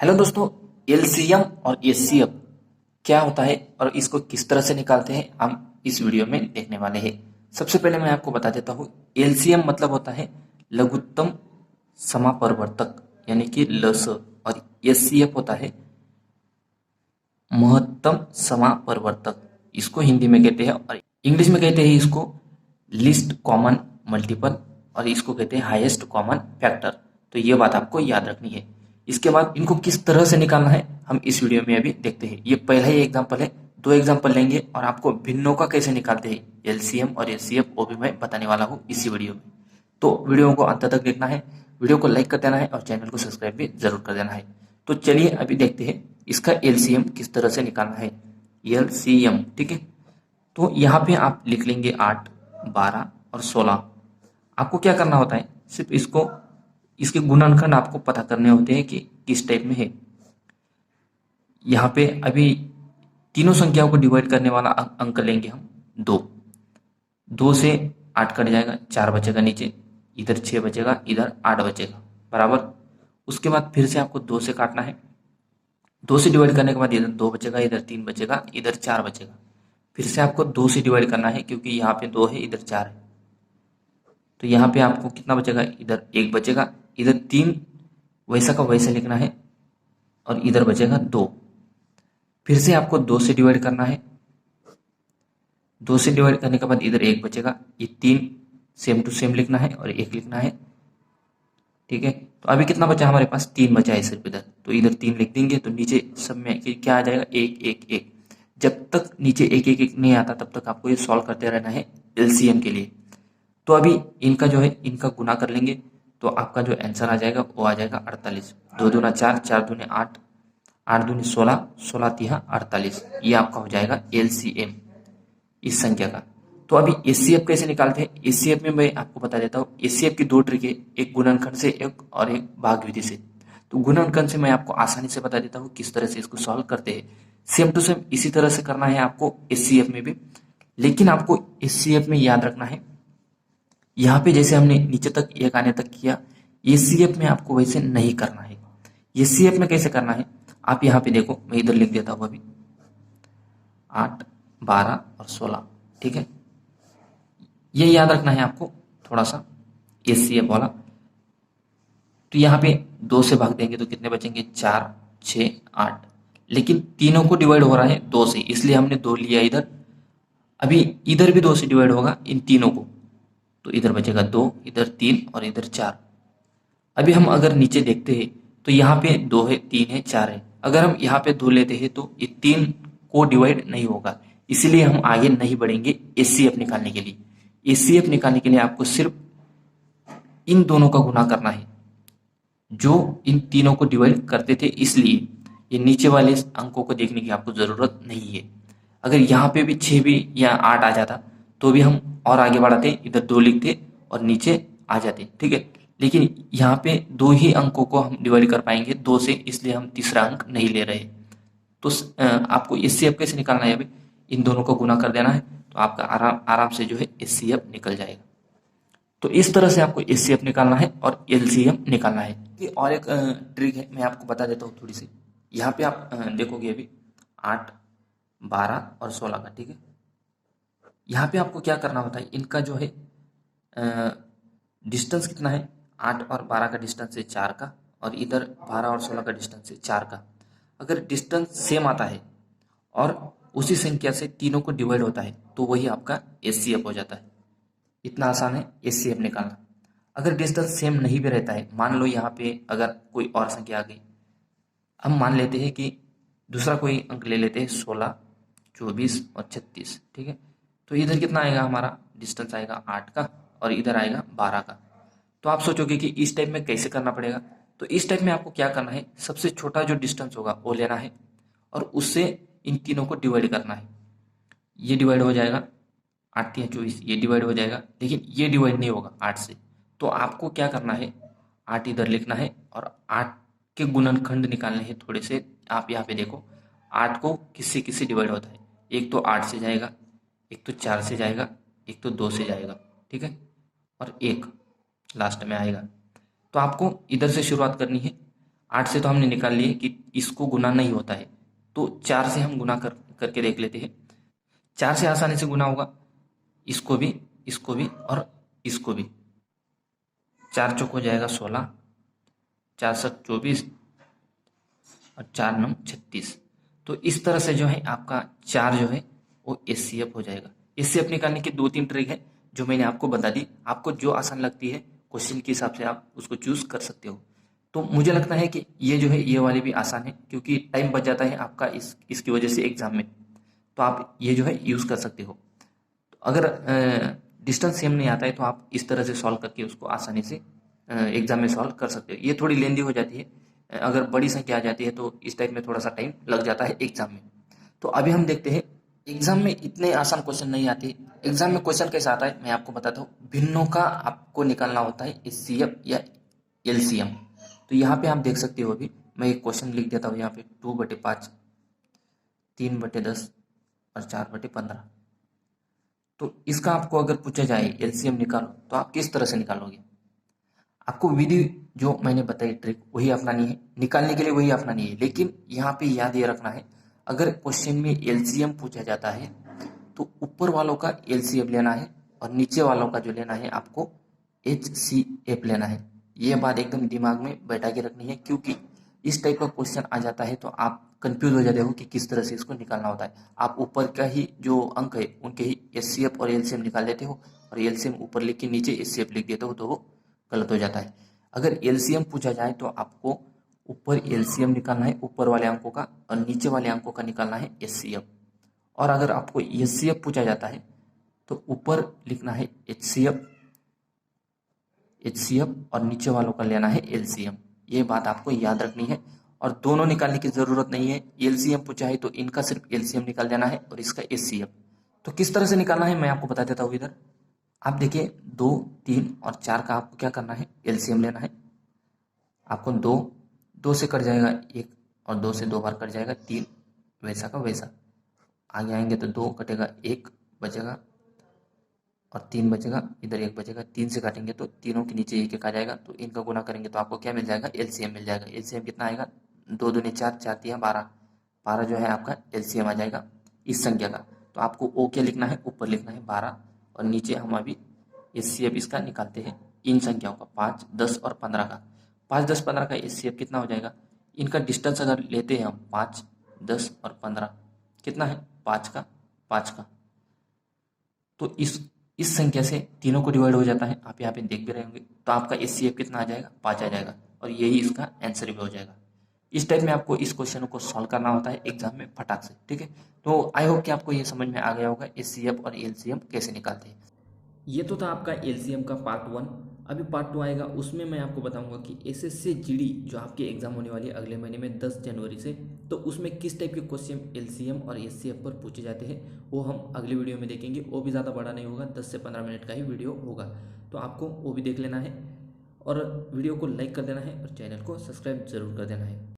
Hello दोस्तों। LCM और HCF क्या होता है और इसको किस तरह से निकालते हैं हम इस वीडियो में देखने वाले हैं। सबसे पहले मैं आपको बता देता हूँ, एलसीएम मतलब होता है लघुत्तम समापवर्तक यानी कि लस, और एचसीएफ होता है महत्तम समापवर्तक। इसको हिंदी में कहते हैं और इंग्लिश में कहते हैं इसको लिस्ट कॉमन मल्टीपल, और इसको कहते हैं हाईएस्ट कॉमन फैक्टर। तो ये बात आपको याद रखनी है। इसके बाद इनको किस तरह से निकालना है हम इस वीडियो में अभी देखते हैं। ये पहला ही एग्जांपल है, दो एग्जांपल लेंगे और आपको भिन्नों का कैसे निकालते हैं एलसीएम और एचसीएफ वो भी मैं बताने वाला हूँ इसी वीडियो में। तो वीडियो को अंत तक देखना है, वीडियो को लाइक कर देना है और चैनल को सब्सक्राइब भी जरूर कर देना है। तो चलिए अभी देखते हैं इसका एलसीएम किस तरह से निकालना है। एलसीएम, ठीक है। तो यहाँ पे आप लिख लेंगे 8, 12 और 16। आपको क्या करना होता है, सिर्फ इसको इसके गुणनखंड आपको पता करने होते हैं कि किस टाइप में है। यहाँ पे अभी तीनों संख्याओं को डिवाइड करने वाला अंक लेंगे हम 2। 2 से 8 कट जाएगा, 4 बचेगा नीचे, इधर 6 बचेगा, इधर 8 बचेगा बराबर। उसके बाद फिर से आपको 2 से काटना है, 2 से डिवाइड करने के बाद इधर 2 बचेगा, इधर 3 बचेगा, इधर 4 बचेगा। फिर से आपको 2 से डिवाइड करना है क्योंकि यहाँ पे 2 है, इधर 4 है। तो यहाँ पे आपको कितना बचेगा, इधर 1 बचेगा, इधर 3 वैसा का वैसा लिखना है और इधर बचेगा 2। फिर से आपको 2 से डिवाइड करना है, 2 से डिवाइड करने के बाद इधर 1 बचेगा, ये 3 सेम टू सेम लिखना है और 1 लिखना है, ठीक है। तो अभी कितना बचा हमारे पास, 3 बचा है सिर्फ इधर, तो इधर 3 लिख देंगे। तो नीचे सब में क्या आ जाएगा, 1 1 1। जब तक नीचे 1 1 1 नहीं आता तब तक आपको ये सॉल्व करते रहना है एलसीएम के लिए। तो अभी इनका जो है इनका गुना कर लेंगे तो आपका जो आंसर आ जाएगा वो आ जाएगा 48। 2 दूना 4, 4 दूने 8, 8 दूनी 16, 16 तिहा 48। ये आपका हो जाएगा एलसीएम इस संख्या का। तो अभी एचसीएफ कैसे निकालते हैं, एचसीएफ में मैं आपको बता देता हूँ। एचसीएफ की 2 ट्रिक है, एक गुणनखंड से एक और एक भाग विधि से। तो गुणनखंड से मैं आपको आसानी से बता देता हूँ किस तरह से इसको सॉल्व करते हैं। सेम टू सेम इसी तरह से करना है आपको एचसीएफ में भी, लेकिन आपको एचसीएफ में याद रखना है यहाँ पे जैसे हमने नीचे तक 1 आने तक किया, एचसीएफ में आपको वैसे नहीं करना है। एचसीएफ में कैसे करना है आप यहाँ पे देखो, मैं इधर लिख देता हूँ अभी 8, 12 और 16, ठीक है। ये याद रखना है आपको थोड़ा सा एचसीएफ वाला। तो यहाँ पे 2 से भाग देंगे तो कितने बचेंगे, 4, 6, 8। लेकिन तीनों को डिवाइड हो रहा है 2 से, इसलिए हमने 2 लिया इधर। अभी इधर भी 2 से डिवाइड होगा इन तीनों को, तो इधर बचेगा 2, इधर 3 और इधर 4। अभी हम अगर नीचे देखते हैं तो यहाँ पे 2 है, 3 है, 4 है। अगर हम यहाँ पे 2 लेते हैं तो ये 3 को डिवाइड नहीं होगा, इसलिए हम आगे नहीं बढ़ेंगे एचसीएफ निकालने के लिए। एचसीएफ निकालने के लिए आपको सिर्फ इन दोनों का गुना करना है जो इन तीनों को डिवाइड करते थे, इसलिए ये नीचे वाले अंकों को देखने की आपको जरूरत नहीं है। अगर यहाँ पे भी 6 भी या 8 आ जाता तो भी हम और आगे बढ़ाते, इधर 2 लिखते और नीचे आ जाते, ठीक है। लेकिन यहाँ पे 2 ही अंकों को हम डिवाइड कर पाएंगे 2 से, इसलिए हम तीसरा अंक नहीं ले रहे। तो आपको एचसीएफ कैसे निकालना है, अभी इन दोनों को गुना कर देना है तो आपका आराम आराम से जो है एचसीएफ निकल जाएगा। तो इस तरह से आपको एचसीएफ निकालना है और एलसीएम निकालना है। और एक ट्रिक है, मैं आपको बता देता हूँ थोड़ी सी। यहाँ पे आप देखोगे अभी 8, 12 और 16 का, ठीक है। यहाँ पे आपको क्या करना होता है, इनका जो है डिस्टेंस कितना है, 8 और 12 का डिस्टेंस है 4 का, और इधर 12 और 16 का डिस्टेंस है 4 का। अगर डिस्टेंस सेम आता है और उसी संख्या से तीनों को डिवाइड होता है तो वही आपका एचसीएफ हो जाता है। इतना आसान है एचसीएफ निकालना। अगर डिस्टेंस सेम नहीं भी रहता है, मान लो यहाँ पे अगर कोई और संख्या आ गई, हम मान लेते हैं कि दूसरा कोई अंक ले लेते हैं 16, 24 और 36, ठीक है। तो इधर कितना आएगा, हमारा डिस्टेंस आएगा 8 का और इधर आएगा 12 का। तो आप सोचोगे कि इस टाइप में कैसे करना पड़ेगा। तो इस टाइप में आपको क्या करना है, सबसे छोटा जो डिस्टेंस होगा वो लेना है और उससे इन तीनों को डिवाइड करना है। ये डिवाइड हो जाएगा 8 या 24, ये डिवाइड हो जाएगा, लेकिन ये डिवाइड नहीं होगा 8 से। तो आपको क्या करना है, 8 इधर लिखना है और 8 के गुणनखंड निकालने हैं थोड़े से। आप यहाँ पे देखो 8 को किससे किससे डिवाइड होता है, एक तो 8 से जाएगा, एक तो 4 से जाएगा, एक तो 2 से जाएगा, ठीक है, और एक लास्ट में आएगा। तो आपको इधर से शुरुआत करनी है, 8 से तो हमने निकाल लिए कि इसको गुना नहीं होता है, तो 4 से हम गुना करके देख लेते हैं। 4 से आसानी से गुना होगा, इसको भी और इसको भी। 4 चौक हो जाएगा 16, 4 7 24 और 4 9 36। तो इस तरह से जो है आपका 4 जो है वो एचसीएफ हो जाएगा। एचसीएफ निकालने की 2-3 ट्रिक है जो मैंने आपको बता दी। आपको जो आसान लगती है क्वेश्चन के हिसाब से आप उसको चूज कर सकते हो। तो मुझे लगता है कि ये जो है ये वाली भी आसान है, क्योंकि टाइम बच जाता है आपका इसकी वजह से एग्जाम में, तो आप ये जो है यूज कर सकते हो। तो अगर डिस्टेंस सेम नहीं आता है तो आप इस तरह से सॉल्व करके उसको आसानी से एग्जाम में सॉल्व कर सकते हो। ये थोड़ी लेंदी हो जाती है, अगर बड़ी संख्या आ जाती है तो इस टाइप में थोड़ा सा टाइम लग जाता है एग्जाम में। तो अभी हम देखते हैं, एग्जाम में इतने आसान क्वेश्चन नहीं आते। एग्जाम में क्वेश्चन कैसा आता है मैं आपको बताता हूँ। भिन्नों का आपको निकालना होता है एचसीएफ या एलसीएम। तो यहाँ पे आप देख सकते हो, अभी मैं एक क्वेश्चन लिख देता हूँ यहाँ पे 2/5, 3/10 और 4/15। तो इसका आपको अगर पूछा जाए एलसीएम निकालो तो आप किस तरह से निकालोगे। आपको विधि जो मैंने बताई ट्रिक वही अपनानी है, निकालने के लिए वही अपनानी है। लेकिन यहाँ पे याद ये रखना है, अगर क्वेश्चन में एलसीएम पूछा जाता है तो ऊपर वालों का एलसीएम लेना है और नीचे वालों का जो लेना है आपको एचसीएफ लेना है। ये बात एकदम दिमाग में बैठा के रखनी है, क्योंकि इस टाइप का क्वेश्चन आ जाता है तो आप कंफ्यूज हो जाते हो कि किस तरह से इसको निकालना होता है। आप ऊपर का ही जो अंक है उनके ही एचसीएफ और एलसीएम निकाल देते हो और एलसीएम ऊपर लिख के नीचे एचसीएफ लिख देते हो, तो वो गलत हो जाता है। अगर एलसीएम पूछा जाए तो आपको ऊपर एलसीएम निकालना है ऊपर वाले अंकों का और नीचे वाले अंकों का निकालना है एचसीएफ। और अगर आपको एचसीएफ पूछा जाता है तो ऊपर लिखना है एचसीएफ और नीचे वालों का लेना है एलसीएम। ये बात आपको याद रखनी है। और दोनों निकालने की जरूरत नहीं है, एलसीएम पूछा है तो इनका सिर्फ एलसीएम निकाल देना है और इसका एचसीएफ। तो किस तरह से निकालना है मैं आपको बता देता हूँ। इधर आप देखिए 2, 3 और 4 का आपको क्या करना है, एलसीएम लेना है। आपको 2 से कट जाएगा 1 और 2 से 2 बार कट जाएगा 3, वैसा का वैसा। आगे आएंगे तो 2 कटेगा 1 बचेगा और 3 बचेगा, इधर 1 बचेगा। 3 से काटेंगे तो तीनों के नीचे 1 1 आ जाएगा, तो इनका गुना करेंगे तो आपको क्या मिल जाएगा, एलसीएम मिल जाएगा। एलसीएम कितना आएगा, 2 दूनी 4, 4 तिया 12, 12 जो है आपका एलसीएम आ जाएगा इस संख्या का। तो आपको ओ क्या लिखना है, ऊपर लिखना है 12 और नीचे हम अभी एचसीएफ इसका निकालते हैं इन संख्याओं का 5, 10 और 15 का। 5, 10, 15 का एचसीएफ कितना हो जाएगा, इनका डिस्टेंस अगर लेते हैं हम 5, 10 और 15 कितना है 5 का 5 का। तो इस संख्या से तीनों को डिवाइड हो जाता है, आप यहाँ पे देख भी रहे होंगे। तो आपका एचसीएफ कितना आ जाएगा, 5 आ जाएगा और यही इसका आंसर भी हो जाएगा। इस टाइप में आपको इस क्वेश्चन को सॉल्व करना होता है एग्जाम में फटाक से, ठीक है। तो आई होप कि आपको ये समझ में आ गया होगा एचसीएफ और एलसीएम कैसे निकालते हैं। ये तो था आपका एलसीएम का पार्ट 1। अभी पार्ट 2 आएगा, उसमें मैं आपको बताऊंगा कि एसएससी जीडी जो आपके एग्जाम होने वाली है अगले महीने में 10 जनवरी से, तो उसमें किस टाइप के क्वेश्चन एलसीएम और एचसीएफ पर पूछे जाते हैं वो हम अगले वीडियो में देखेंगे। वो भी ज़्यादा बड़ा नहीं होगा, 10 से 15 मिनट का ही वीडियो होगा, तो आपको वो भी देख लेना है और वीडियो को लाइक कर देना है और चैनल को सब्सक्राइब जरूर कर देना है।